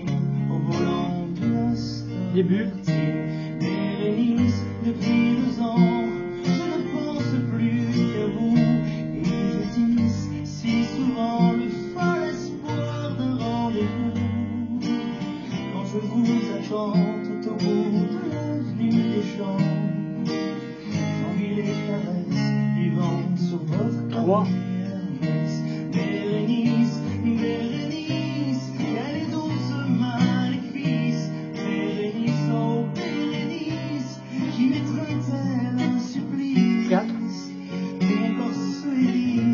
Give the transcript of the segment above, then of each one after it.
Paris, au volant de nostalgie. Début. Bérénice, depuis 2 ans, je ne pense plus qu'à vous. Et je tisse si souvent le fol espoir d'un rendez-vous. Quand je vous attends tout au bout de l'avenue des Champs, j'envie les caresses du vent sur votre Trois. Bérénice, Bérénice, elle est douce maléfice. Bérénice, oh Bérénice, qui m'étreint-elle un supplice. 4. Mon corps se hérisse.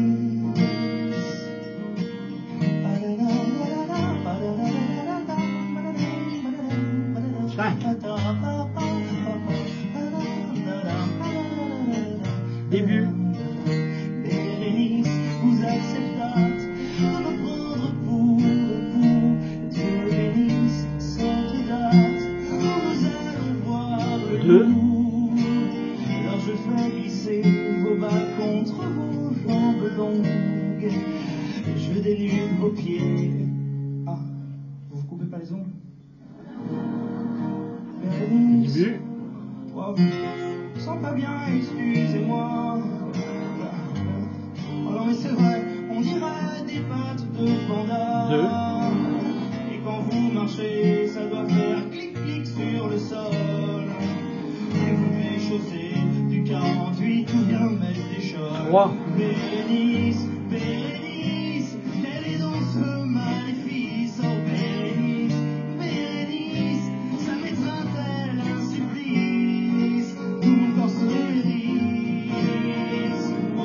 Début. Bérénice, vous acceptâtes de me prendre pour époux. Dieu bénisse cette date où nous allons voir le 2. bout. Alors je fais glisser vos bas contre vos jambes longues. Je dénude vos pieds. Ah, vous vous coupez pas les ongles? Bérénice. Début. Wow. Je me sens pas bien, excusez-moi. Oh non mais c'est vrai, on dirait des pattes de panda. 2. Et quand vous marchez, ça doit faire clic-clic sur le sol. Et vous mes chaussées du 48 ou bien mettre des chocs. 3. Bérénice, Bérénice, quelle est donc ce maléfice? Oh Bérénice, Bérénice, ça m'étreint-elle un supplice. Tout mon corps se hérisse. Oh,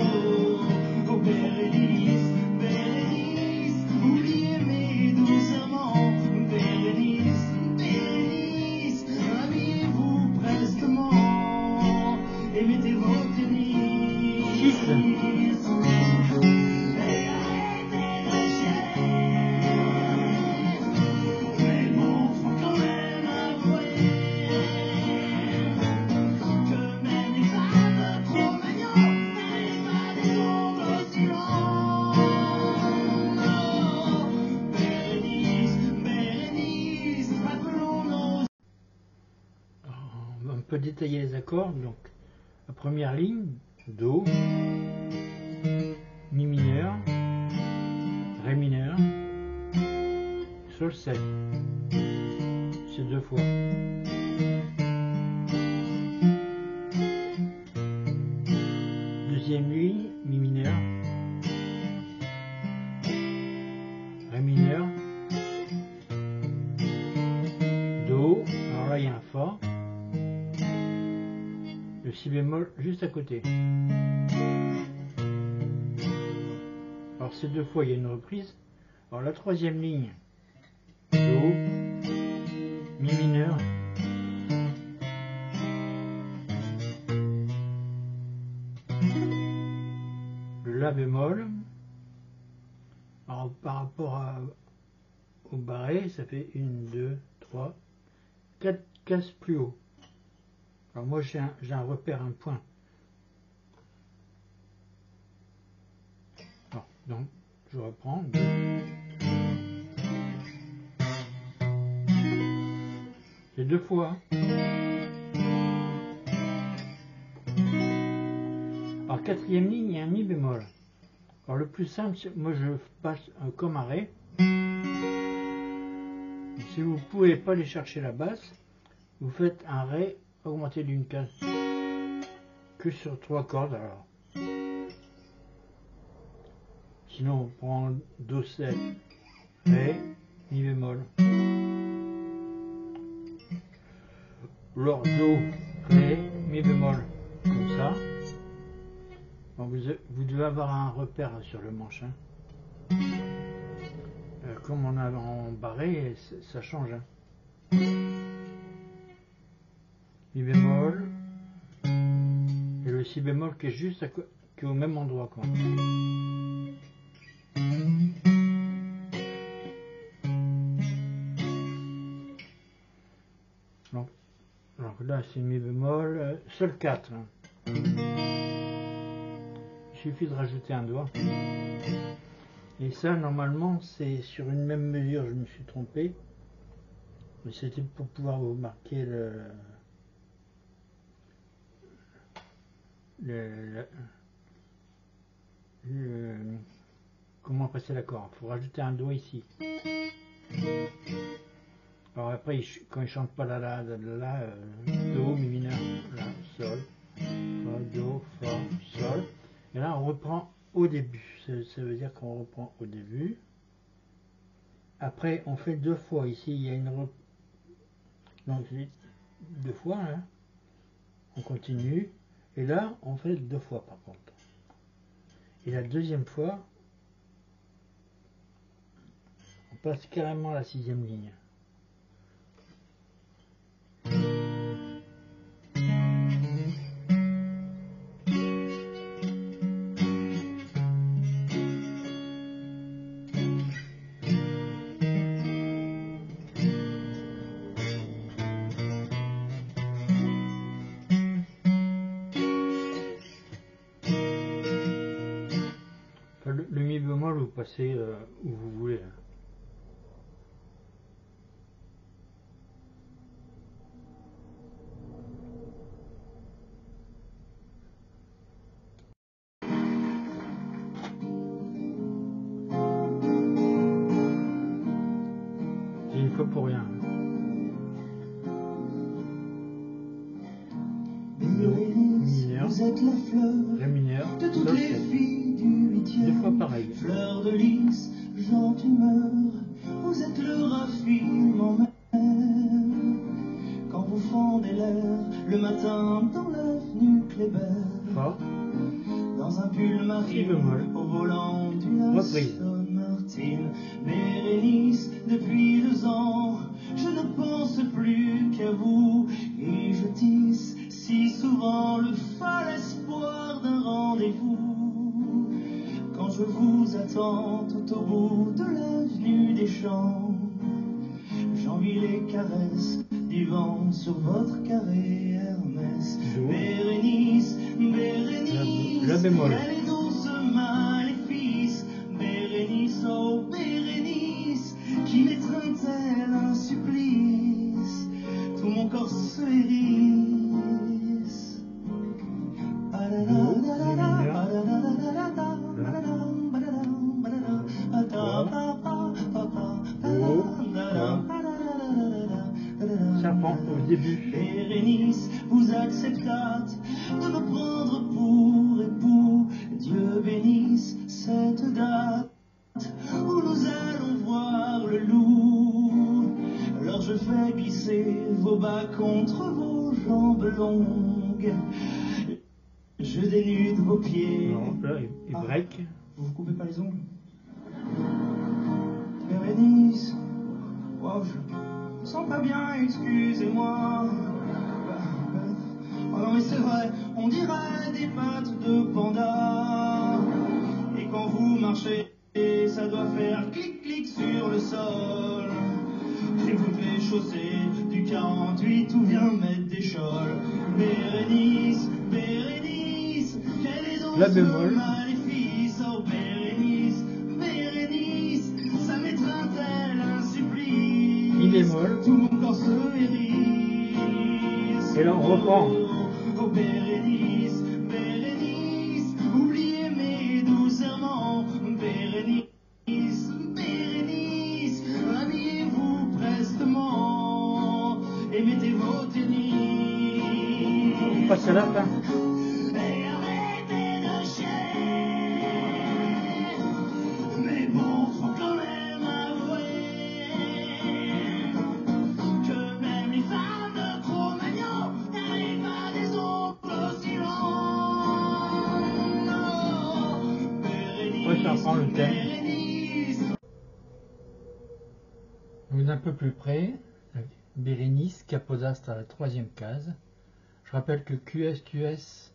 oh Bérénice, Bérénice, oubliez mes doux serments. Bérénice, Bérénice, habillez-vous prestement et mettez vos tennis. 6. On peut détailler les accords. Donc, la première ligne, Do, Mi mineur, Ré mineur, Sol 7. C'est 2 fois. Deuxième ligne, Mi mineur, Ré mineur, Do. Alors là, il y a un Fa. Le Si bémol juste à côté. Alors ces 2 fois il y a une reprise. Alors la troisième ligne, Do, Mi mineur, le La bémol. Alors par rapport au barré, ça fait 1, 2, 3, 4 cases plus haut. Alors moi j'ai un repère, un point. Alors, donc je reprends. C'est 2 fois. Alors quatrième ligne, il y a un Mi bémol. Alors le plus simple, moi je passe comme un Ré. Si vous ne pouvez pas aller chercher la basse, vous faites un Ré augmenté d'une case que sur 3 cordes alors. Sinon on prend Do 7, Ré, Mi bémol. Alors Do, Ré, Mi bémol, comme ça. Bon, vous devez avoir un repère sur le manche. Hein. Comme on a en barré, ça change. Hein. Mi bémol et le Si bémol qui est juste qui est au même endroit quoi. Donc là c'est Mi bémol, Sol 4. Hein. Il suffit de rajouter un doigt. Et ça normalement c'est sur une même mesure, je me suis trompé. Mais c'était pour pouvoir vous marquer le- comment passer l'accord. Il faut rajouter un doigt ici. Alors après, quand il chante pas do, mi mineur, la, sol, fa, do, fa, sol. Et là, on reprend au début. Ça veut dire qu'on reprend au début. Après, on fait deux fois. Ici, il y a donc deux fois. Hein. On continue. Et là, on fait deux fois par contre. Et la deuxième fois, on passe carrément à la sixième ligne. Enfin, le mi bémol, vous passez où vous voulez. Hein. C'est une fois pour rien. Hein. Mineur, Vous êtes la fleur ré mineur, de toutes sol, les sol. filles du huitième. Deux fois pareil. Fleur de lys, gentille humeur, vous êtes le raffinement même. Quand vous fendez l'air, le matin dans l'avenue Kléber. Fa, Dans un pull si marine, bémol, au volant d'une reprise. Aston Martin. Bérénice, depuis 2 ans, je ne pense plus qu'à vous. Et je tisse si souvent le fal espoir d'un rendez-vous. Quand je vous attends tout au bout de l'avenue des Champs, j'envie les caresses du vent sur votre carré Hermès. Do. Bérénice, Bérénice, La bémol. elle est douce maléfice. Bérénice, oh Bérénice, qui m'étreint tel un supplice. Tout mon corps se hérisse. Serpent au début. Bérénice, vous acceptâtes de me prendre pour époux. Dieu bénisse cette date où nous allons voir le loup. Alors je fais glisser vos bas contre vos jambes longues. Je dénude vos pieds. Non, là, il break. Vous vous coupez pas les ongles? Bérénice, wow, je me sens pas bien, excusez-moi. Oh non mais c'est vrai, on dirait des pattes de panda. Et quand vous marchez, ça doit faire clic-clic sur le sol. J'ai toutes les chaussées du 48 où vient mettre des chols. Bérénice, Bérénice, quelle est donc La ce bémol. maléfice? Oh Bérénice, Bérénice, ça m'étreint tel un supplice. Mi bémol. Tout mon corps se hérisse. Et là, on reprend. Oh Bérénice, Bérénice, oubliez mes doux serments. Bérénice, Bérénice, habillez-vous prestement et mettez vos tennis. On passe à la fin. Et arrêtez de chier. Mais bon, faut quand même avouer que même les femmes de Cro-Magnon n'arrivent pas des ongles aussi longs. Ouais, ça reprend le thème. Bérénice. Donc d'un peu plus près, Bérénice, Capodastre à la troisième case. Je rappelle que QS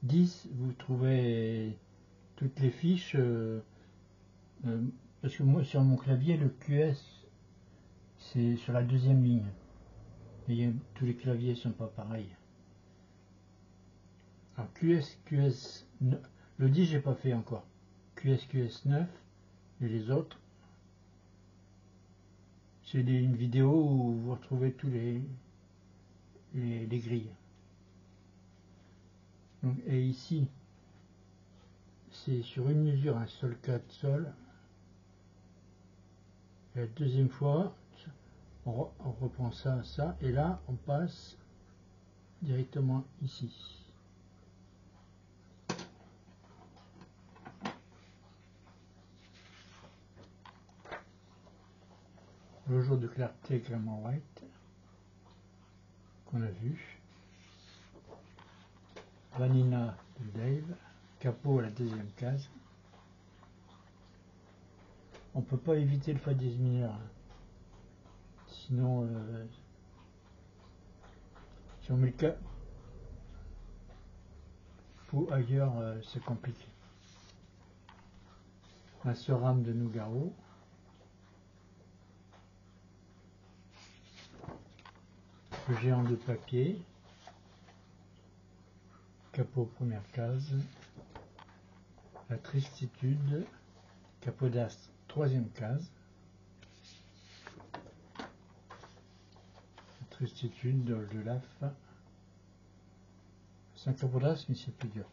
10, vous trouvez toutes les fiches, parce que moi sur mon clavier, le QS, c'est sur la deuxième ligne. Et tous les claviers sont pas pareils. Alors QS 9, le 10 j'ai pas fait encore. QS 9 et les autres, C'est une vidéo où vous retrouvez tous les grilles. Donc, et ici, c'est sur une mesure un sol 4 sol. La deuxième fois, on reprend ça, ça, et là, on passe directement ici. Le jour de clarté clairement white qu'on a vu. Vanilla de Dave, capot à la deuxième case. On peut pas éviter le fa dièse mineur, hein. Sinon si on met le capot ailleurs, c'est compliqué. Un Soram de Nougaro. Le géant de papier. Capot première case. La tristitude. Capot d'as troisième case. La tristitude de l'AF. C'est un capot d'as mais c'est plus dur.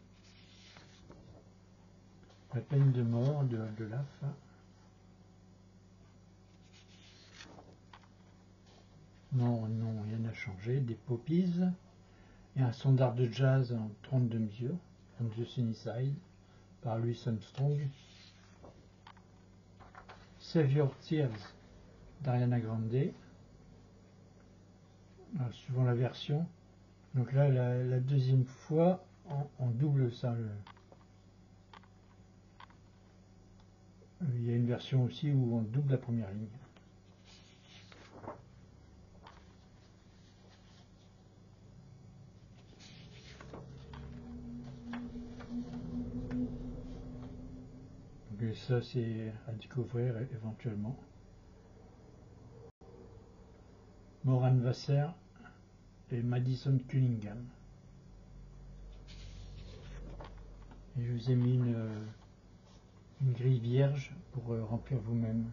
La peine de mort de l'AF. Non, non, rien n'a changé. Des poppies. Et un standard de jazz en 32 mesures. On the Sunny Side. Par Louis Armstrong. Save Your Tears d'Ariana Grande. Alors, suivant la version. Donc là, la deuxième fois, on double ça. Il y a une version aussi où on double la première ligne. Donc ça, c'est à découvrir éventuellement. Moran Vasser et Madison Cunningham. Et je vous ai mis une grille vierge pour remplir vous-même.